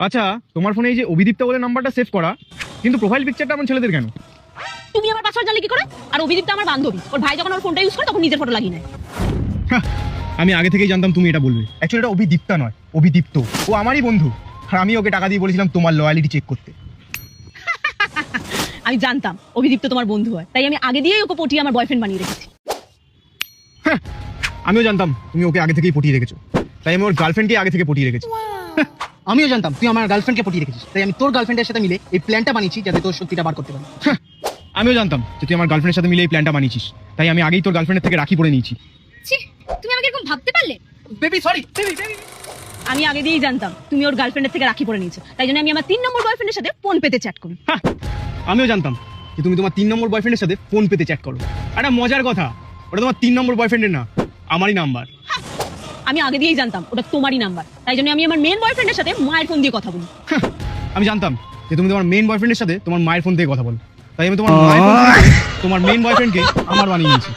আচ্ছা, তোমার ফোনে এই যে অভিদীপ্তা বলে নাম্বারটা সেভ করা, কিন্তু প্রোফাইল পিকচারটা এমন ছেলেদের কেন? তুমি আমার পাসওয়ার্ড জানলে কি করে? আর অভিদীপ্তা আমার বান্ধবী, ওর ভাই যখন ওর ফোনটা ইউজ করে তখন নিজের ফটো লাগিয়ে নেয়। হ্যাঁ, আমি আগে থেকেই জানতাম তুমি এটা বলবে। অ্যাকচুয়ালি এটা অভিদীপ্তা নয়, অভিদীপ্ত। ও আমারই বন্ধু, আর আমি ওকে টাকা দিয়ে বলেছিলাম তোমার লয়ালিটি চেক করতে। আমি জানতাম অভিদীপ্ত তোমার বন্ধু হয়, তাই আমি আগে দিয়েই ওকে পটিয়ে আমার বয়ফ্রেন্ড বানিয়ে রেখেছি। হ্যাঁ, আমিও জানতাম তুমি ওকে আগে থেকেই পটিয়ে রেখেছো, তাই আমি ওর গার্লফ্রেন্ডকে আগে থেকে পটিয়ে রেখেছি। আমিও জানতাম তুই আমার গার্লফ্রেন্ডকে পটিয়ে রেখেছিস, তাই আমি তোর গার্লফ্রেন্ডের সাথে মিলে এই প্ল্যানটা বানিয়েছি যাতে তোর সত্যিটা বার করতে পারি। হ্যাঁ, আমিও জানতাম যে তুই আমার গার্লফ্রেন্ডের সাথে মিলে এই প্ল্যানটা বানিয়েছিস, তাই আমি আগেই তোর গার্লফ্রেন্ডের থেকে রাখি পরে নিয়েছি। ছি, তুমি আমাকে এরকম ভাবতে পারলে? বেবি সরি আমি আগে দিয়েই জানতাম তুমি ওর গার্লফ্রেন্ডের থেকে রাখি পরে নিয়েছো, তাই জন্য আমি আমার 3 নম্বর বয়ফ্রেন্ডের সাথে ফোন পেতে চ্যাট করি। হ্যাঁ, আমিও জানতাম যে তুমি তোমার 3 নম্বর বয়ফ্রেন্ডের সাথে ফোন পেতে চ্যাট করো। একটা মজার কথা, ওটা তোমার 3 নম্বর বয়ফ্রেন্ডের না, আমারই নাম্বার। আমি আগে দিয়েই জানতাম ওটা তোমারই নাম্বার, তাই জন্য আমি আমার মেন বয়ফ্রেন্ডের সাথে মায়ের ফোন দিয়ে কথা বলি। আমি জানতাম যে তুমি তোমার মেন বয়ফ্রেন্ডের সাথে তোমার মায়ের ফোন থেকে কথা বলো, তাই আমি তোমার মায়ের ফোন থেকে তোমার মেন বয়ফ্রেন্ডকে আমার বানিয়ে নিয়েছি।